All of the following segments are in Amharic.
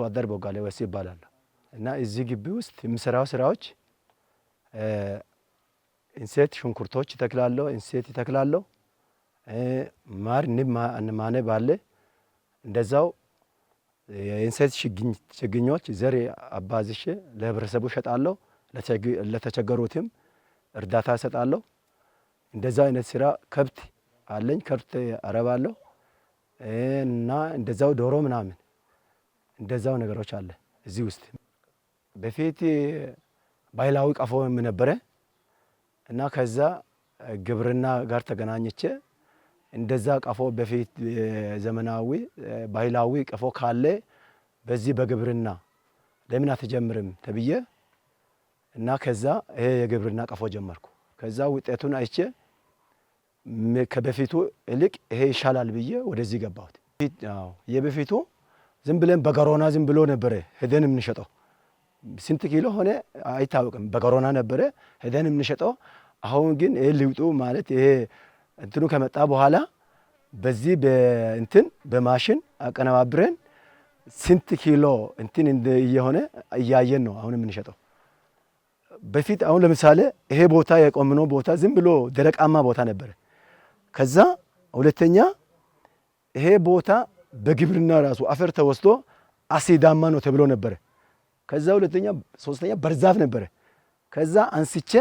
አደር ቦጋሌ ወሲ ይባላል እና እዚህ ግቢ ውስጥ የምሰራው ስራዎች እንሰት ሽንኩርቶች ተክላለሁ እንሰት ተክላለሁ ማር ንብ ማነ ባለ እንደዛው የእንሰት ችግኞች ዘር አባዝሼ ለህብረተሰቡ ሸጣለሁ ለተቸገሩትም እርዳታ ሰጣለሁ እንደዛ አይነት ስራ ከብት አለኝ ከብት አረባለሁ እና እንደዛው ዶሮ ምናምን እንደዛው ነገሮች አለ እዚህ ውስጥ በፊት ባይላዊ ቀፎ ምን ነበር እና ከዛ ግብርና ጋር ተገናኘቼ እንደዛ ቀፎ በፊት ዘመናዊ ባይላዊ ቀፎ ካለ በዚህ በግብርና ለምን አትጀምርም ተብዬ እና ከዛ ይሄ የግብርና ቀፎ ጀመርኩ ከዛ ውጤቱን አይቼ ከበፊቱ እልቅ ይሄ ይሻላል ብዬ ወደዚህ ገባሁት የበፊቱ ዝም ብለን በጋሮና ዝም ብሎ ነበር ሄደን እንሸጠው ስንት ኪሎ ሆነ አይታወቅም በጋሮና ነበር ሄደን እንሸጠው አሁን ግን ይሄ ሊውጡ ማለት ይሄ እንትኑ ከመጣ በኋላ በዚህ በእንትን በማሽን አቀነባብረን ስንት ኪሎ እንትን እንደየሆነ እያየን ነው አሁን የምንሸጠው በፊት አሁን ለምሳሌ ይሄ ቦታ የቆምነው ቦታ ዝም ብሎ ደረቃማ ቦታ ነበር ከዛ ሁለተኛ ይሄ ቦታ በግብርና ራሱ አፈር ተወስዶ አሲዳማ ነው ተብሎ ነበር ከዛ ሁለተኛ ሶስተኛ በርዛፍ ነበር ከዛ አንስቼ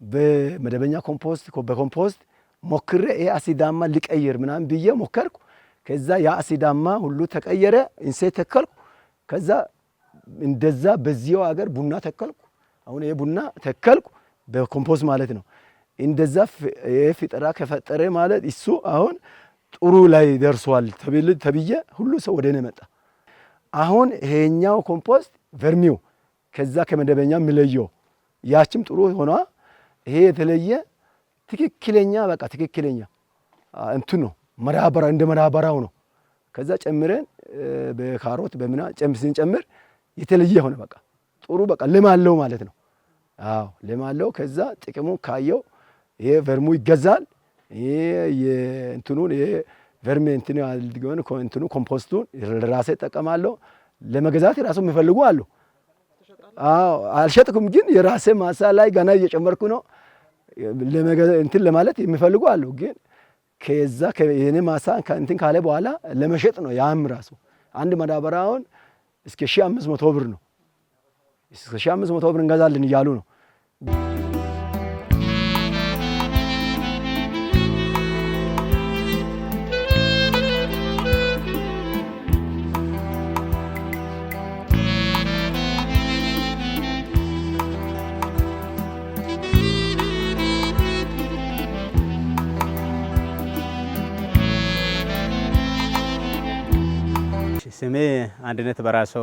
በመደበኛ ኮምፖስት በኮምፖስት ሞክሬ ይሄ አሲዳማ ሊቀየር ምናምን ብዬ ሞከርኩ ከዛ ያ አሲዳማ ሁሉ ተቀየረ እንሰት ተከልኩ ከዛ እንደዛ በዚያው ሀገር ቡና ተከልኩ አሁን ይሄ ቡና ተከልኩ በኮምፖስት ማለት ነው እንደዛ የፍጠራ ከፈጠረ ማለት እሱ አሁን ጥሩ ላይ ደርሷል ተብዬ ሁሉ ሰው ወደኔ መጣ አሁን ይሄኛው ኮምፖስት ቨርሚው ከዛ ከመደበኛ የሚለየው ያችም ጥሩ ሆኗ ይሄ የተለየ ትክክለኛ በቃ ትክክለኛ እንትን ነው መራበራ እንደ መራበራው ነው ከዛ ጨምረን በካሮት በመና ስንጨምር የተለየ ሆነ በቃ ጥሩ በቃ ለማለው ማለት ነው ለማለው ከዛ ጥቅሙ ካየው ይሄ ቨርሙ ይገዛል ይሄ የእንትኑን ይሄ ቨርሜ እንትን ያልገውን እንትኑ ኮምፖስቱን ለራሴ ተጠቀማለሁ ለመገዛት ራሱ የሚፈልጉ አሉ አልሸጥኩም ግን የራሴ ማሳ ላይ ገና እየጨመርኩ ነው እንትን ለማለት የሚፈልጉ አሉ ግን ከዛ የኔ ማሳ እንትን ካለ በኋላ ለመሸጥ ነው ያም ራሱ አንድ ማዳበራውን እስከ 1500 ብር ነው እስከ 1500 ብር እንገዛለን እያሉ ነው ስሜ አንድነት በራሶ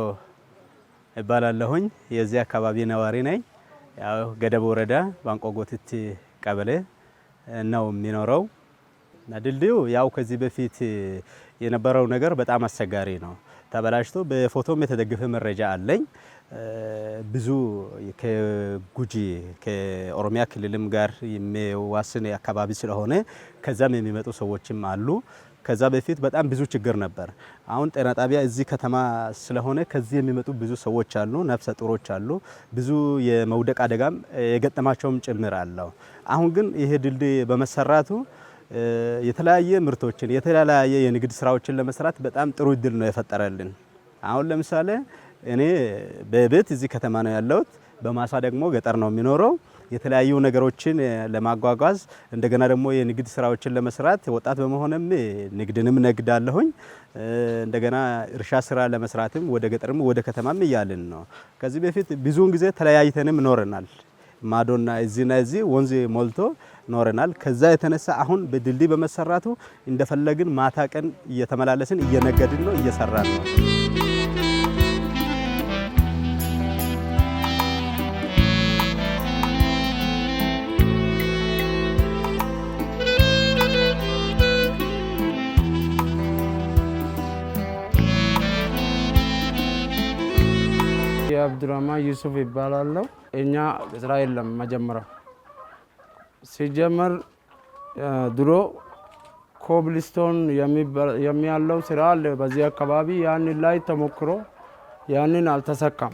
እባላለሁኝ የዚህ አካባቢ ነዋሪ ነኝ ያው ገደብ ወረዳ ባንቆጎትት ቀበሌ ነው የሚኖረው ድልድዩ ያው ከዚህ በፊት የነበረው ነገር በጣም አስቸጋሪ ነው ተበላሽቶ በፎቶም የተደገፈ መረጃ አለኝ ብዙ ከጉጂ ከኦሮሚያ ክልልም ጋር የሚዋስን አካባቢ ስለሆነ ከዛም የሚመጡ ሰዎችም አሉ ከዛ በፊት በጣም ብዙ ችግር ነበር አሁን ጤና ጣቢያ እዚህ ከተማ ስለሆነ ከዚህ የሚመጡ ብዙ ሰዎች አሉ ነፍሰ ጡሮች አሉ ብዙ የመውደቅ አደጋም የገጠማቸውም ጭምር አለው አሁን ግን ይሄ ድልድይ በመሰራቱ የተለያየ ምርቶችን የተለያየ የንግድ ስራዎችን ለመስራት በጣም ጥሩ እድል ነው የፈጠረልን አሁን ለምሳሌ እኔ በቤት እዚህ ከተማ ነው ያለሁት በማሳ ደግሞ ገጠር ነው የሚኖረው የተለያዩ ነገሮችን ለማጓጓዝ እንደገና ደግሞ የንግድ ስራዎችን ለመስራት ወጣት በመሆንም ንግድንም ነግዳለሁኝ እንደገና እርሻ ስራ ለመስራትም ወደ ገጠርም ወደ ከተማም ይያልን ነው ከዚህ በፊት ብዙውን ጊዜ ተለያይተንም ኖረናል ማዶና እዚህና እዚህ ወንዝ ሞልቶ ኖረናል ከዛ የተነሳ አሁን በድልድይ በመሰራቱ እንደፈለግን ማታ ቀን እየተመላለስን እየነገድን ነው እየሰራን ነው አብዱራህማን ዩሱፍ ይባላል እኛ እስራኤል ለመጀመሪያ ሲጀመር ድሮ ኮብልስቶን የሚያለው ስራ አለ በዚህ አካባቢ ያን ላይ ተሞክሮ ያንን አልተሰካም።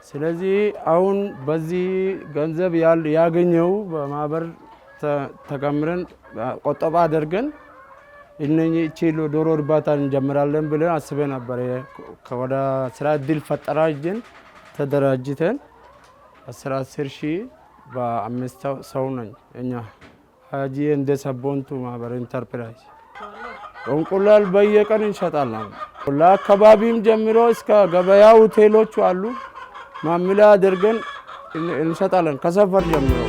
ስለዚህ አሁን በዚህ ገንዘብ ያገኘው በማህበር ተቀምረን ቆጠባ አድርገን እነኚህ ዶሮ እርባታ እንጀምራለን ብለን አስበን ነበር። ወደ ስራ እድል ፈጠራ እጅን ተደራጅተን 10 ሺህ በ5 ሰው ነኝ እኛ ሀጂ እንደ ሰቦንቱ ማህበር ኢንተርፕራይዝ እንቁላል በየቀን እንሸጣለን። ለአካባቢም ጀምሮ እስከ ገበያ ሆቴሎቹ አሉ ማምላ አድርገን እንሸጣለን ከሰፈር ጀምሮ።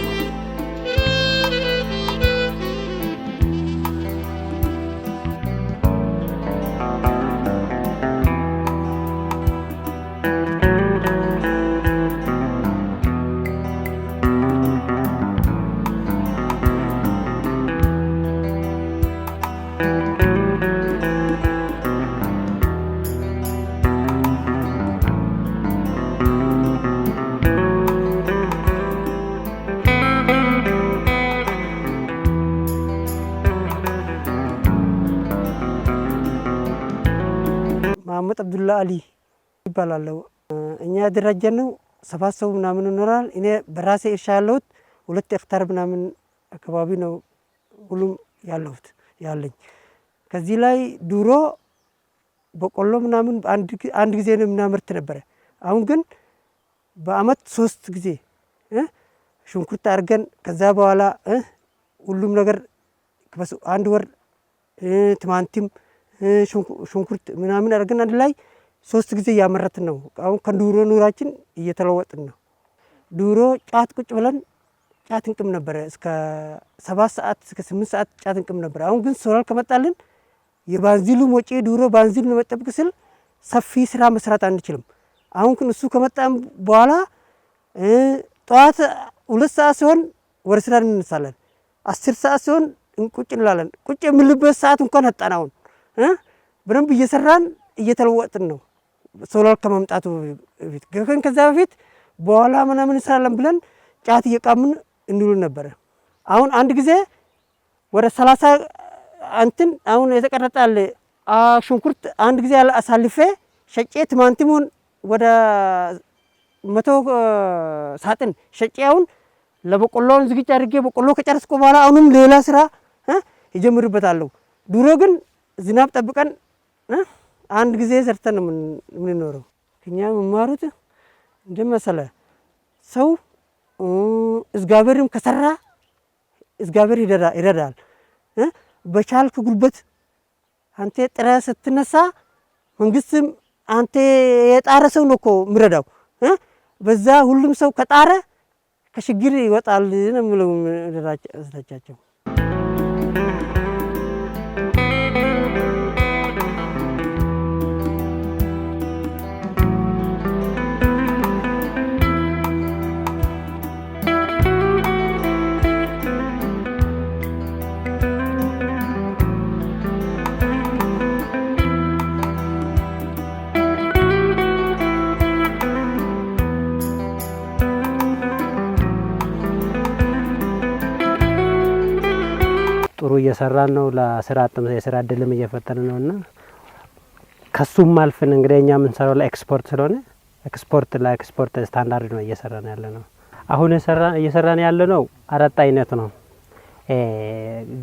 መሐመድ አብዱላ አሊ ይባላል። እኛ ያደራጀነው 7 ሰው ምናምን እንኖራል። እኔ በራሴ እርሻ ያለሁት 2 ሄክታር ምናምን አካባቢ ነው ሁሉም ያለሁት ያለኝ። ከዚህ ላይ ድሮ በቆሎ ምናምን አንድ ጊዜ ነው ምናመርት ነበረ። አሁን ግን በአመት 3 ጊዜ ሽንኩርት አድርገን ከዛ በኋላ ሁሉም ነገር አንድ ወር ቲማቲም ሽንኩርት ምናምን አድርገን አንድ ላይ 3 ጊዜ እያመረትን ነው። አሁን ከዱሮ ኑራችን እየተለወጥን ነው። ድሮ ጫት ቁጭ ብለን ጫት እንቅም ነበረ እስከ 7 ሰዓት እስከ 8 ሰዓት ጫት እንቅም ነበረ። አሁን ግን ሶላር ከመጣልን የባንዚሉ ወጪ ድሮ ባንዚል ለመጠበቅ ስል ሰፊ ስራ መስራት አንችልም። አሁን ግን እሱ ከመጣም በኋላ ጠዋት 2 ሰዓት ሲሆን ወደ ስራ እንነሳለን። 10 ሰዓት ሲሆን ቁጭ እንላለን። ቁጭ የምንልበት ሰዓት እንኳን አጣን። አሁን በደንብ እየሰራን እየተለወጥን ነው። ሶላር ከመምጣቱ በፊት ግን ከዛ በፊት በኋላ ምናምን እንሰራለን ብለን ጫት እየቃምን እንውል ነበረ። አሁን አንድ ጊዜ ወደ 30 አንትን አሁን የተቀረጣል ሽንኩርት አንድ ጊዜ አሳልፌ ሸጬ ቲማቲሙን ወደ 100 ሳጥን ሸጬ አሁን ለበቆሎውን ዝግጅት አድርጌ በቆሎ ከጨረስኩ በኋላ አሁንም ሌላ ስራ ይጀምርበታለሁ። ድሮ ግን ዝናብ ጠብቀን አንድ ጊዜ ሰርተን ነው የምንኖረው። እኛ መማሩት እንደመሰለ ሰው እግዚአብሔርም ከሰራ እግዚአብሔር ይረዳል። በቻልክ ጉልበት አንተ ጥረህ ስትነሳ መንግስትም አንተ የጣረ ሰው ነው እኮ የሚረዳው። በዛ ሁሉም ሰው ከጣረ ከችግር ይወጣል ነው የምለው ደረጃቸው። ጥሩ እየሰራን ነው። ለስራ አጥም የስራ እድልም እየፈጠርን ነውና ከሱም አልፈን እንግዲህ እኛ የምንሰራው ለኤክስፖርት ስለሆነ ለኤክስፖርት ስታንዳርድ ነው እየሰራን ያለ ነው። አሁን እየሰራን ያለ ነው 4 አይነት ነው።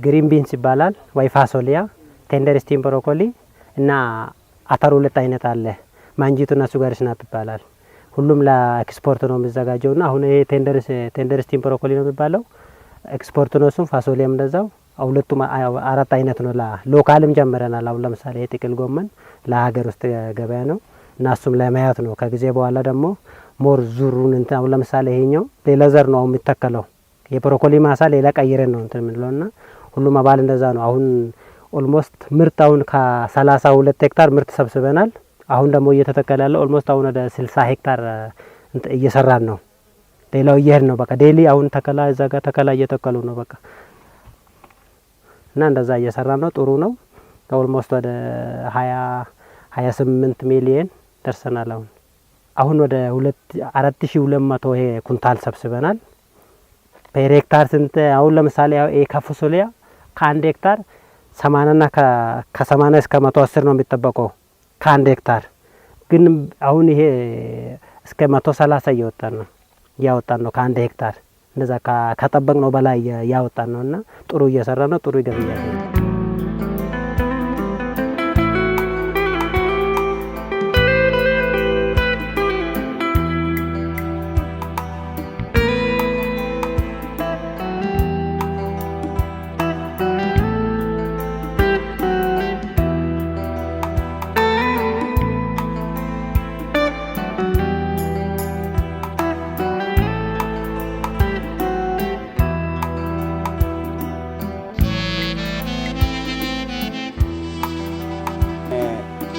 ግሪን ቢንስ ይባላል፣ ወይ ፋሶሊያ፣ ቴንደር ስቲም ብሮኮሊ እና አተር 2 አይነት አለ። ማንጂቱና ሱጋርስ ናት ይባላል። ሁሉም ለኤክስፖርት ነው የሚዘጋጀውና አሁን ይሄ ቴንደር ስቲም ብሮኮሊ ነው የሚባለው ኤክስፖርት ነው። እሱም ፋሶሊያም እንደዛው ሁለቱም 4 አይነት ነው። ሎካልም ጀምረናል። አሁን ለምሳሌ የጥቅል ጎመን ለሀገር ውስጥ ገበያ ነው እና እሱም ለማያት ነው። ከጊዜ በኋላ ደግሞ ሞር ዙሩን እንትን አሁን ለምሳሌ ይሄኛው ሌላ ዘር ነው የሚተከለው። የብሮኮሊ ማሳ ሌላ ቀይረን ነው እንትን የምንለውና ሁሉም አባል እንደዛ ነው። አሁን ኦልሞስት ምርት አሁን ከ32 ሄክታር ምርት ሰብስበናል። አሁን ደግሞ እየተተከለ ያለው ኦልሞስት አሁን ወደ 60 ሄክታር እየሰራን ነው። ሌላው እየሄድ ነው በቃ ዴሊ አሁን ተከላ እዛ ጋር ተከላ እየተከሉ ነው በቃ እና እንደዛ እየሰራን ነው። ጥሩ ነው። ኦልሞስት ወደ 28 ሚሊዮን ደርሰናል። አሁን ወደ 4200 ይሄ ኩንታል ሰብስበናል። ፐር ሄክታር ስንት አሁን ለምሳሌ ይሄ ካፎሶሊያ ከ1 ሄክታር 80 እና ከ80 እስከ 110 ነው የሚጠበቀው ከ1 ሄክታር። ግን አሁን ይሄ እስከ 130 እያወጣን ነው ከአንድ ሄክታር እንደዛ ከጠበቅነው በላይ ያወጣን ነውና ጥሩ እየሰራ ነው። ጥሩ ገቢ ያገኛል።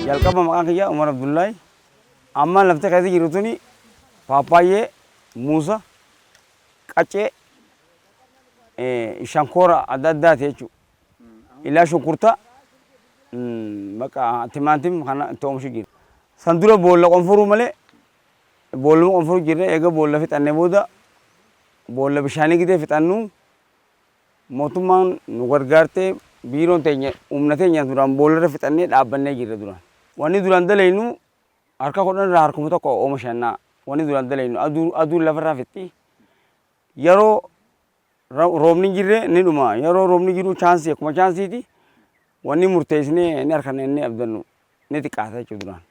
jalqaba maqaan kiyya Umar Abdullahi amma lafte keessatti jirtuni paappayyee muuza qaccee shankoora adda addaati jechuudha. Ilaa shunkurtaa bakka timaatim kana itti oomishu jira. San dura boolla qonfuruu malee boolla qonfuruu jirre eega boolla fixannee booda boolla bishaanii gidee fixannu mootummaan nu gargaartee biiroon teenya humna teenya duraan boollarra fixannee dhaabbannee jirre duraan. Wanni duraan dalaynu harka kudhan irraa harkuma tokko oomishannaa. Wanni duraan dalaynu aduun lafarraa fixxi. Yeroo roobni jirre ni dhuma. Yeroo roobni jiru chaansii akkuma chaansiiti. Wanni murteessinee ni harkanne inni abdannu ni xiqqaata jechuudha duraan.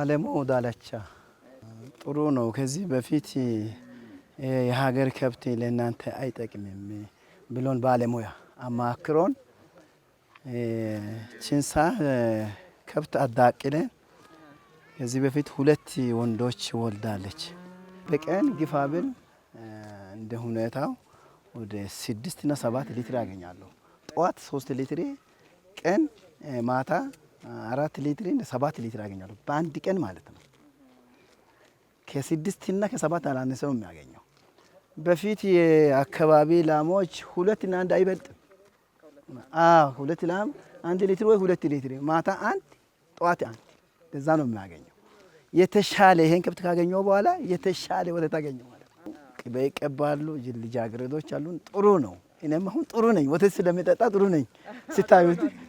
አለሙ ዳለቻ ጥሩ ነው። ከዚህ በፊት የሀገር ከብት ለእናንተ አይጠቅምም ብሎን ባለሙያ አማክሮን ቺንሳ ከብት አዳቅለን ከዚህ በፊት 2 ወንዶች ወልዳለች። በቀን ግፋብል እንደ ሁኔታው ወደ 6 እና 7 ሊትር ያገኛለሁ። ጠዋት 3 ሊትር፣ ቀን ማታ 4 ሊትር እና 7 ሊትር ያገኛለሁ በአንድ ቀን ማለት ነው። ከ6 እና ከ7 አላነሰው የሚያገኘው። በፊት የአካባቢ ላሞች 2 እና 1 አይበልጥም። 2 ላም 1 ሊትር ወይ 2 ሊትር፣ ማታ 1 ጠዋት 1 እንደዛ ነው የሚያገኘው። የተሻለ ይሄን ከብት ካገኘው በኋላ የተሻለ ወተት አገኘው ማለት ነው። ቅቤ ይቀባሉ፣ ልጃገረዶች አሉን። ጥሩ ነው። እኔም አሁን ጥሩ ነኝ። ወተት ስለሚጠጣ ጥሩ ነኝ።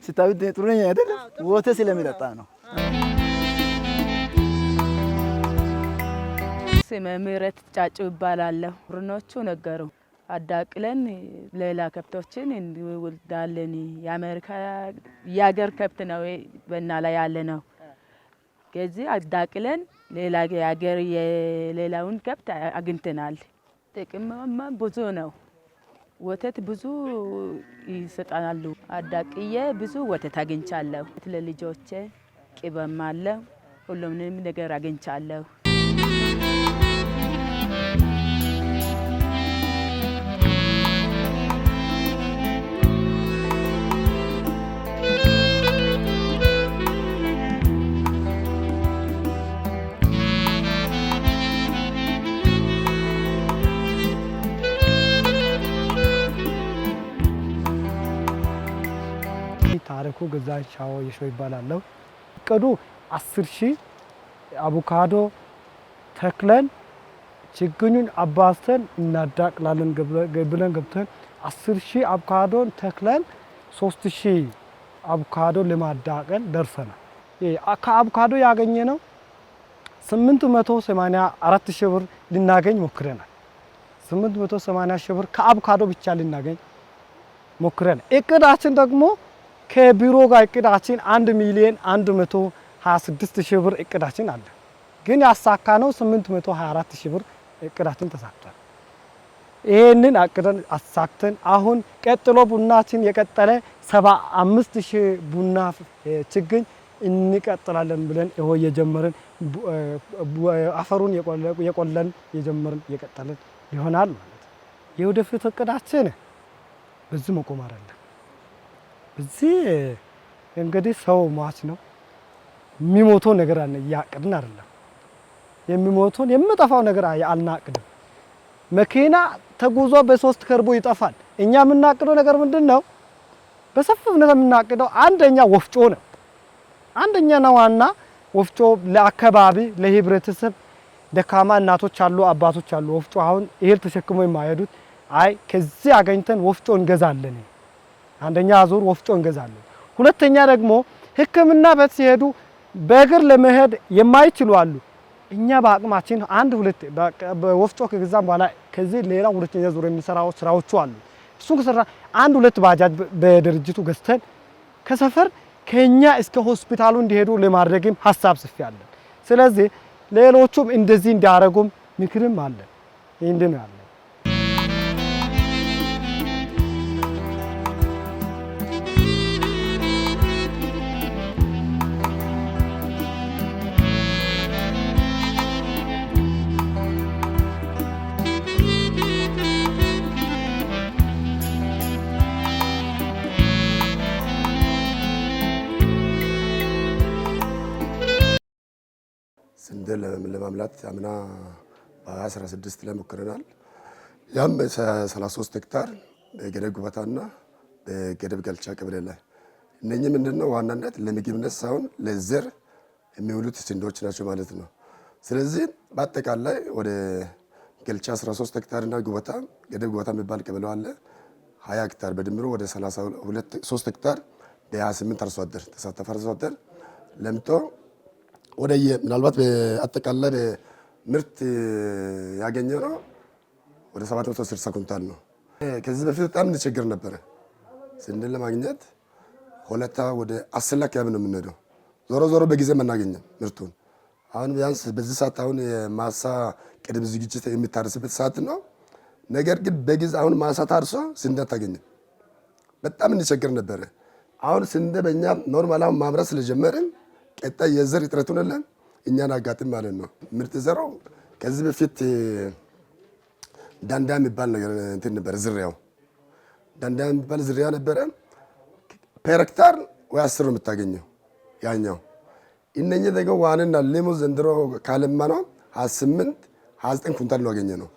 ስታዩት ጥሩ ነኝ አይደል? ወተት ስለሚጠጣ ነው። ስሜ ምህረት ጫጩ ይባላለሁ። ሩኖቹ ነገሩ አዳቅለን ሌላ ከብቶችን እንወልዳለን። የአሜሪካ የሀገር ከብት ነው በእና ላይ ያለ ነው። ከዚህ አዳቅለን ሌላ የሀገር የሌላውን ከብት አግኝተናል። ጥቅምማ ብዙ ነው። ወተት ብዙ ይሰጣሉ። አዳቅዬ ብዙ ወተት አግኝቻለሁ። ለልጆቼ ቅቤም አለ፣ ሁሉንም ነገር አግኝቻለሁ። ታሪኩ ገዛቻው የሾ ይባላል። እቅዱ 10,000 አቮካዶ ተክለን ችግኙን አባስተን እናዳቅላለን ብለን ገብተን 10,000 አቮካዶን ተክለን 3,000 አቮካዶ ለማዳቀል ደርሰናል። ከአቮካዶ ያገኘነው 884,000 ብር ልናገኝ ሞክረናል። 880,000 ብር ከአቮካዶ ብቻ ልናገኝ ሞክረናል። እቅዳችን ደግሞ ከቢሮ ጋር እቅዳችን 1,126,000 ብር እቅዳችን አለ። ግን ያሳካነው 824,000 ብር እቅዳችን ተሳክቷል። ይሄንን አቅደን አሳክተን አሁን ቀጥሎ ቡናችን የቀጠለ 75,000 ቡና ችግኝ እንቀጥላለን ብለን ይሄው የጀመርን አፈሩን የቆለን የጀመርን የቀጠለን ይሆናል ማለት ነው። የወደፊት እቅዳችን በዚህ መቆም አይደለም። በዚህ እንግዲህ ሰው ሟች ነው። የሚሞተው ነገር አለ እያቅድን አይደለም። የሚሞተውን የምጠፋው ነገር አልናቅድም። መኪና ተጉዞ በሶስት ከርቦ ይጠፋል። እኛ የምናቅደው ነገር ምንድነው? በሰፊው ነው የምናቅደው። አንደኛ ወፍጮ ነው። አንደኛና ዋና ወፍጮ ለአካባቢ ለህብረተሰብ ደካማ እናቶች አሉ፣ አባቶች አሉ። ወፍጮ አሁን እህል ተሸክሞ የማይሄዱት አይ ከዚህ አገኝተን ወፍጮ እንገዛለን። አንደኛ ዙር ወፍጮ እንገዛለን። ሁለተኛ ደግሞ ሕክምና ቤት ሲሄዱ በእግር ለመሄድ የማይችሉ አሉ። እኛ በአቅማችን አንድ ሁለት በወፍጮ ከገዛም በኋላ ከዚህ ሌላ ሁለተኛ ዙር የሚሰራው ስራዎቹ አሉ። እሱን ከሰራ አንድ ሁለት ባጃጅ በድርጅቱ ገዝተን ከሰፈር ከኛ እስከ ሆስፒታሉ እንዲሄዱ ለማድረግም ሐሳብ ጽፌያለሁ። ስለዚህ ሌሎቹም እንደዚህ እንዲያደርጉም ምክርም አለ። ይሄን ነው ያለ። ስንዴ ለማምላት አምና በ2016 ላይ ሞክረናል። ያም 33 ሄክታር በገደብ ጉባታና በገደብ ገልቻ ቀበሌ ላይ እነኚህ ምንድነው ዋናነት ለምግብነት ሳይሆን ለዘር የሚውሉት ስንዴዎች ናቸው ማለት ነው። ስለዚህ በአጠቃላይ ወደ ገልቻ 13 ሄክታር እና ጉባታ ገደብ ጉባታ የሚባል ቀበሌ አለ 20 ሄክታር በድምሩ ወደ 3 ሄክታር በ28 አርሶ አደር ተሳተፈ አርሶ አደር ለምቶ ወደየ ምናልባት በአጠቃላይ ምርት ያገኘው ነው ወደ 760 ኩንታል ነው። ከዚህ በፊት በጣም እንቸገር ነበር ስንዴ ለማግኘት ሆለታ ወደ 10 ላክ ያብ ነው የምንሄደው። ዞሮ ዞሮ በጊዜ መናገኘም ምርቱን አሁን ቢያንስ በዚህ ሰዓት አሁን የማሳ ቅድም ዝግጅት የሚታረስበት ሰዓት ነው። ነገር ግን በጊዜ አሁን ማሳ ታርሶ ስንዴ አታገኝም። በጣም እንቸገር ነበር። አሁን ስንዴ በእኛ ኖርማል አሁን ማምረት ስለጀመርን ቀጣይ የዘር እጥረቱን አለን እኛን አጋጥም ማለት ነው። ምርጥ ዘራው ከዚህ በፊት ዳንዳ የሚባል ነገር እንትን ነበር ዝርያው ዳንዳ የሚባል ዝርያ ነበረ። ፐር ሄክታር ወይ 10 ነው የምታገኘው ያኛው። እነኚህ ደግሞ ዋንና ሊሙ ዘንድሮ ካለማ ነው 28 29 ኩንታል ነው ያገኘ ነው።